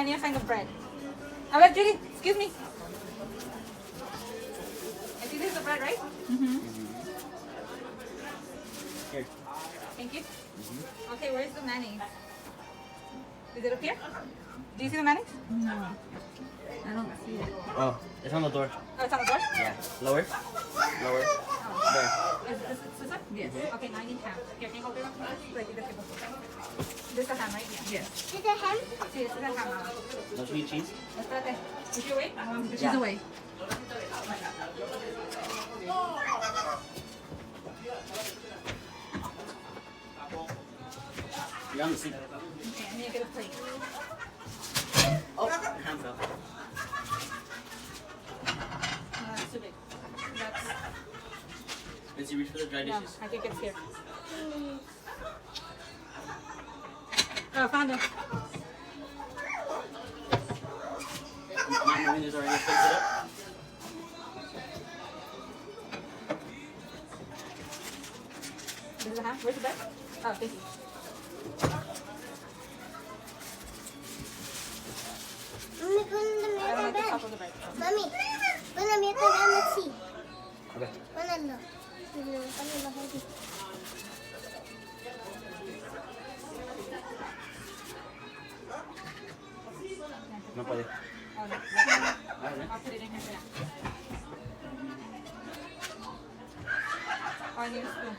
Can you find the bread? Wait, Judy, excuse me. I think this is the bread, right? Here. Thank you. Okay, where's the mayonnaise? Is it up here? Do you see the mayonnaise? No, I don't see it. Oh, it's on the door. Oh, it's on the door? Yeah. Lower. Lower. There. Is this one? Yes. Okay, now I need ham. Here, can you hold it up? Like, this is the ham, right? Yeah. Yes. Is it ham? Sí, this is the ham. Don't you need cheese? Espérate. Is she awake? She's Yeah. away. You're on the seat. Okay, I need to get a plate. Oh, your hand fell. That's too big. That's... Did you reach for the dry No, dishes? I think it's here. Oh, found it. Not knowing there's already a plate set up? This is the ham. Where's the bread? Oh, thank you. Mami, pon the I don't like the milk top of the bread. Mami, pon the milk and the tea. Okay. Ponlo. Ponlo aquí. No puede. Oh, no. Alright. I'll put it in here for now. Oh, I need a spoon.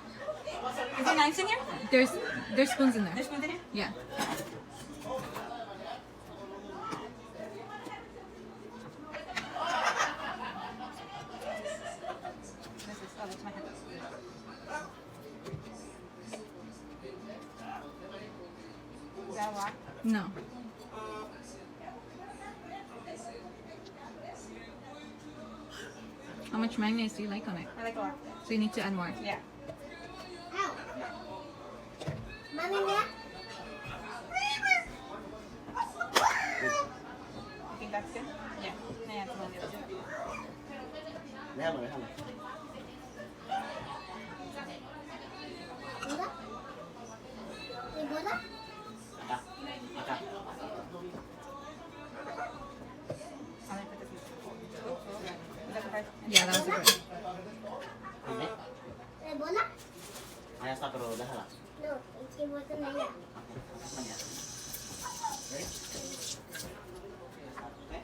Is there knives in here? There's spoons in there. There's spoons in here? Yeah. This is, oh, that's my hand. Is that a lot? No. How much mayonnaise do you like on it? I like a lot. So you need to add more. Yeah. Ow. Mami, mira. You think that's good? Yeah. Yeah, it's on the other side. Déjalo, déjalo. Mira. ¿Y bola? Acá. Acá. I'll put this in. Is that the price? Yeah, that was a good. ¿Dónde? ¿Y bola? Allá está, pero déjala. No, es que voy con ella. Allá. Ready? Okay.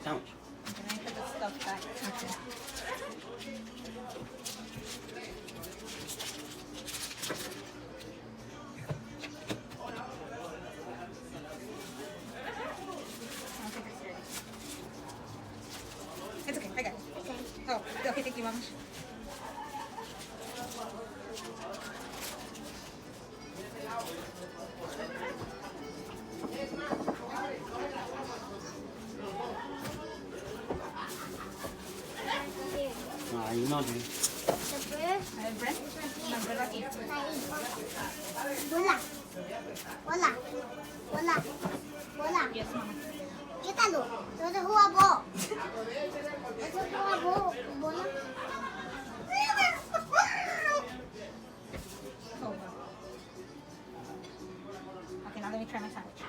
Sandwich. Can I put the stuff back? Okay. I don't think it's ready. It's okay, I got it. Oh, okay, thank you, Mama. Ah, you know, dude. I have bread. No, bread aquí. Bola. Bola. Bola. Bola. Yes, Mama. Quítalo. No te jugabo. Eso jugabo. Bola. Oh, wow. Okay, now let me try my sandwich.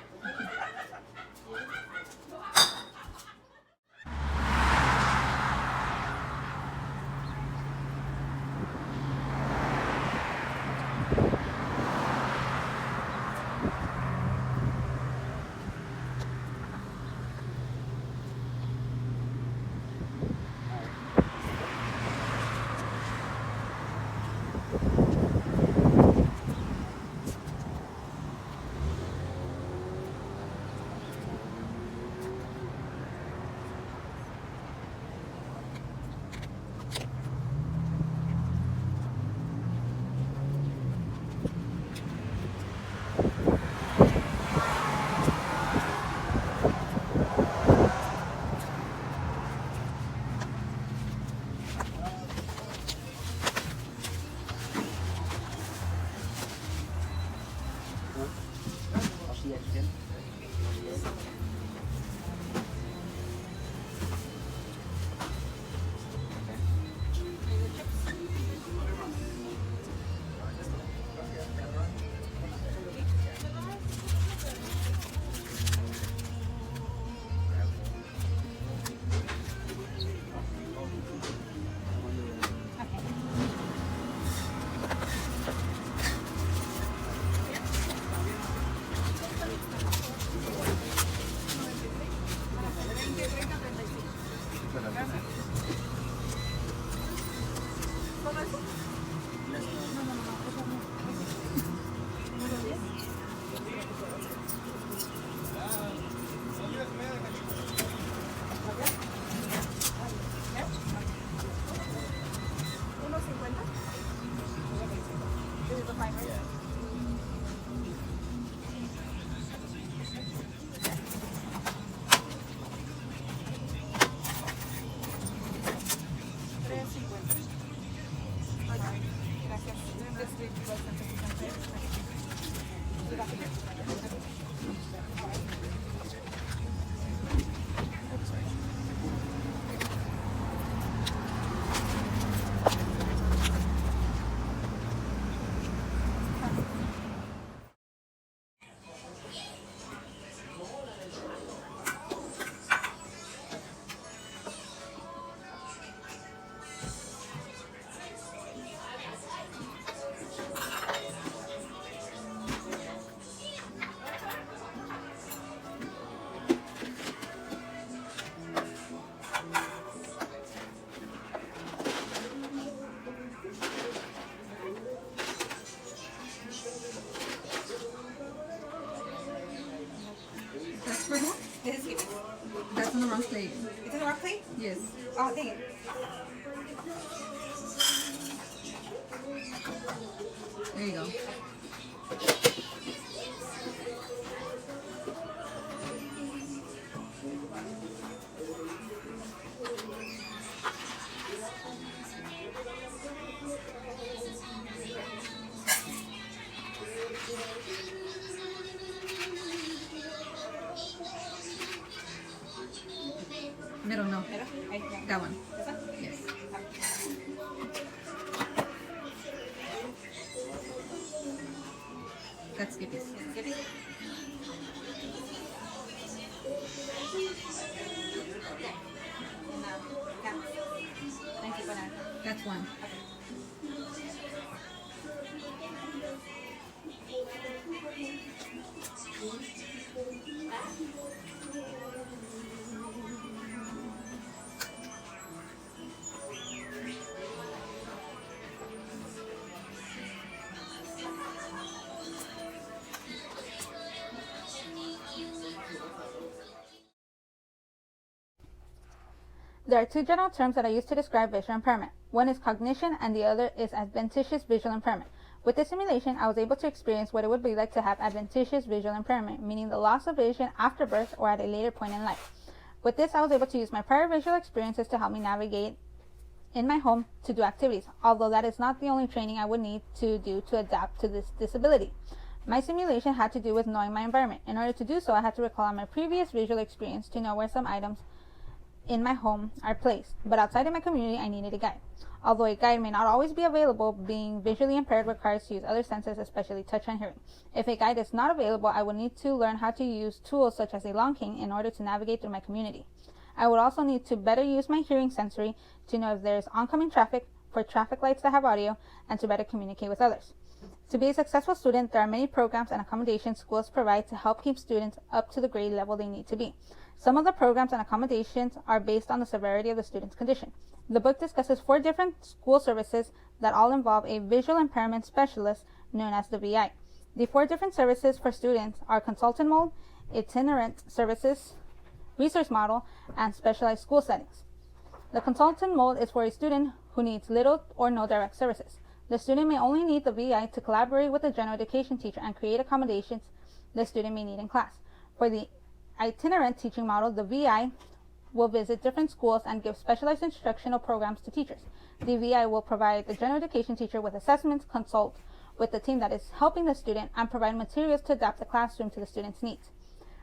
That's on the wrong plate. It's in the rock plate? Yes. Oh, dang it. There you go. Middle, no. Middle? Right, yeah. That one. This one? Yes. That's Skippy's. Skippy? And, yeah. Thank you, banana. That's one. There are two general terms that I use to describe visual impairment. One is cognition and the other is adventitious visual impairment. With this simulation, I was able to experience what it would be like to have adventitious visual impairment, meaning the loss of vision after birth or at a later point in life. With this, I was able to use my prior visual experiences to help me navigate in my home to do activities, although that is not the only training I would need to do to adapt to this disability. My simulation had to do with knowing my environment. In order to do so, I had to recall on my previous visual experience to know where some items in my home are placed, but outside of my community, I needed a guide. Although a guide may not always be available, being visually impaired requires to use other senses, especially touch and hearing. If a guide is not available, I would need to learn how to use tools such as a long cane in order to navigate through my community. I would also need to better use my hearing sensory to know if there is oncoming traffic, for traffic lights that have audio, and to better communicate with others. To be a successful student, there are many programs and accommodations schools provide to help keep students up to the grade level they need to be. Some of the programs and accommodations are based on the severity of the student's condition. The book discusses 4 different school services that all involve a visual impairment specialist known as the VI. The 4 different services for students are consultant mode, itinerant services, resource model, and specialized school settings. The consultant mode is for a student who needs little or no direct services. The student may only need the VI to collaborate with the general education teacher and create accommodations the student may need in class. For the itinerant teaching model, the VI will visit different schools and give specialized instructional programs to teachers. The VI will provide the general education teacher with assessments, consult with the team that is helping the student, and provide materials to adapt the classroom to the student's needs.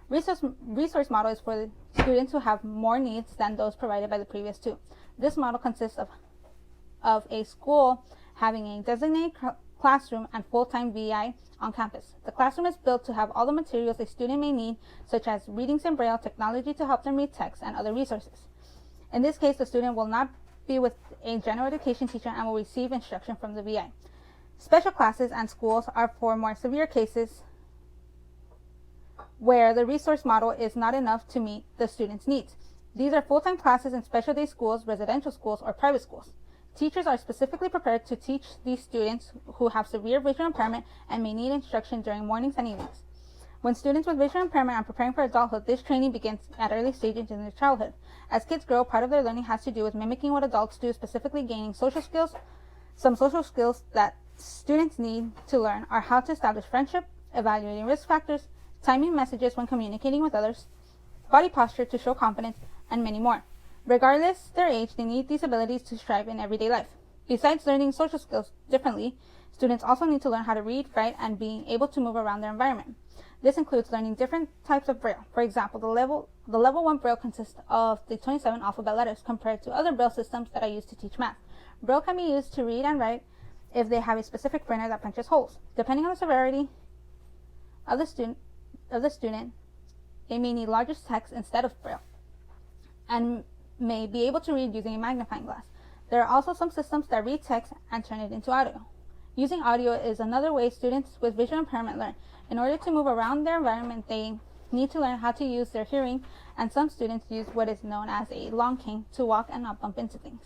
Resource model is for the students who have more needs than those provided by the previous 2. This model consists of a school having a designated classroom and full-time VI on campus. The classroom is built to have all the materials a student may need, such as readings in Braille, technology to help them read text, and other resources. In this case, the student will not be with a general education teacher and will receive instruction from the VI. Special classes and schools are for more severe cases where the resource model is not enough to meet the student's needs. These are full-time classes in special day schools, residential schools, or private schools. Teachers are specifically prepared to teach these students who have severe visual impairment and may need instruction during mornings and evenings. When students with visual impairment are preparing for adulthood, this training begins at early stages in their childhood. As kids grow, part of their learning has to do with mimicking what adults do, specifically gaining social skills. Some social skills that students need to learn are how to establish friendship, evaluating risk factors, timing messages when communicating with others, body posture to show confidence, and many more. Regardless their age, they need these abilities to strive in everyday life. Besides learning social skills differently, students also need to learn how to read, write, and being able to move around their environment. This includes learning different types of Braille. For example, the level 1 Braille consists of the 27 alphabet letters compared to other Braille systems that I use to teach math. Braille can be used to read and write if they have a specific printer that punches holes. Depending on the severity of the student, they may need larger text instead of Braille, and may be able to read using a magnifying glass. There are also some systems that read text and turn it into audio. Using audio is another way students with visual impairment learn. In order to move around their environment, they need to learn how to use their hearing, and some students use what is known as a long cane to walk and not bump into things.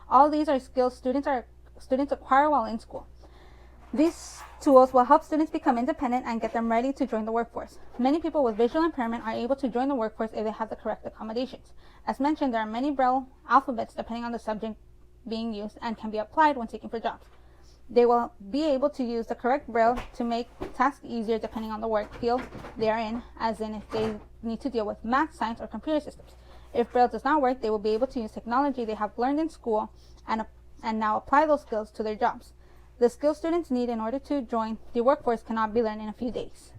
All these are skills students acquire while in school. These tools will help students become independent and get them ready to join the workforce. Many people with visual impairment are able to join the workforce if they have the correct accommodations. As mentioned, there are many Braille alphabets depending on the subject being used and can be applied when seeking for jobs. They will be able to use the correct Braille to make tasks easier depending on the work field they are in, as in if they need to deal with math, science, or computer systems. If Braille does not work, they will be able to use technology they have learned in school and now apply those skills to their jobs. The skills students need in order to join the workforce cannot be learned in a few days.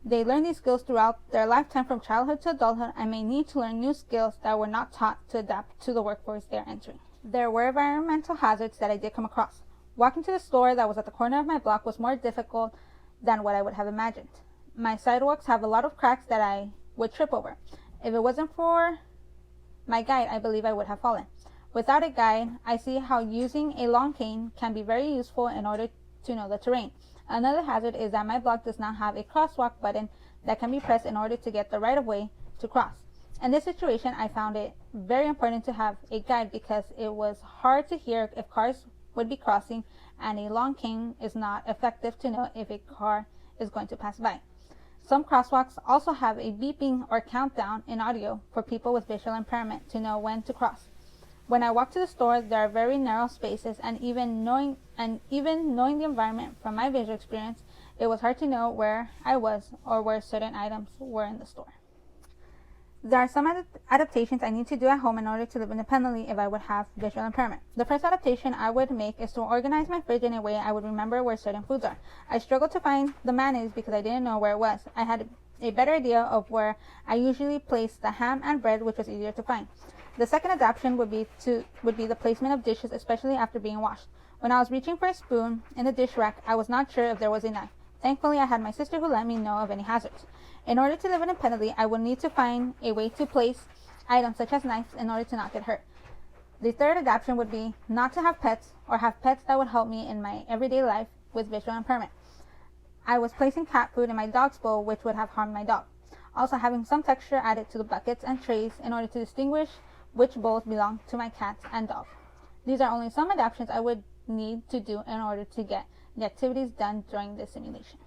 They learn these skills throughout their lifetime from childhood to adulthood and may need to learn new skills that were not taught to adapt to the workforce they are entering. There were environmental hazards that I did come across. Walking to the store that was at the corner of my block was more difficult than what I would have imagined. My sidewalks have a lot of cracks that I would trip over. If it wasn't for my guide, I believe I would have fallen. Without a guide, I see how using a long cane can be very useful in order to know the terrain. Another hazard is that my block does not have a crosswalk button that can be pressed in order to get the right of way to cross. In this situation, I found it very important to have a guide because it was hard to hear if cars would be crossing, and a long cane is not effective to know if a car is going to pass by. Some crosswalks also have a beeping or countdown in audio for people with visual impairment to know when to cross. When I walk to the store, there are very narrow spaces, and even knowing the environment from my visual experience, it was hard to know where I was or where certain items were in the store. There are some adaptations I need to do at home in order to live independently if I would have visual impairment. The first adaptation I would make is to organize my fridge in a way I would remember where certain foods are. I struggled to find the mayonnaise because I didn't know where it was. I had a better idea of where I usually place the ham and bread, which was easier to find. The second adaptation would be the placement of dishes, especially after being washed. When I was reaching for a spoon in the dish rack, I was not sure if there was a knife. Thankfully, I had my sister who let me know of any hazards. In order to live independently, I would need to find a way to place items such as knives in order to not get hurt. The third adaptation would be not to have pets or have pets that would help me in my everyday life with visual impairment. I was placing cat food in my dog's bowl, which would have harmed my dog. Also having some texture added to the buckets and trays in order to distinguish which bowls belong to my cat and dog. These are only some adaptations I would need to do in order to get the activities done during this simulation.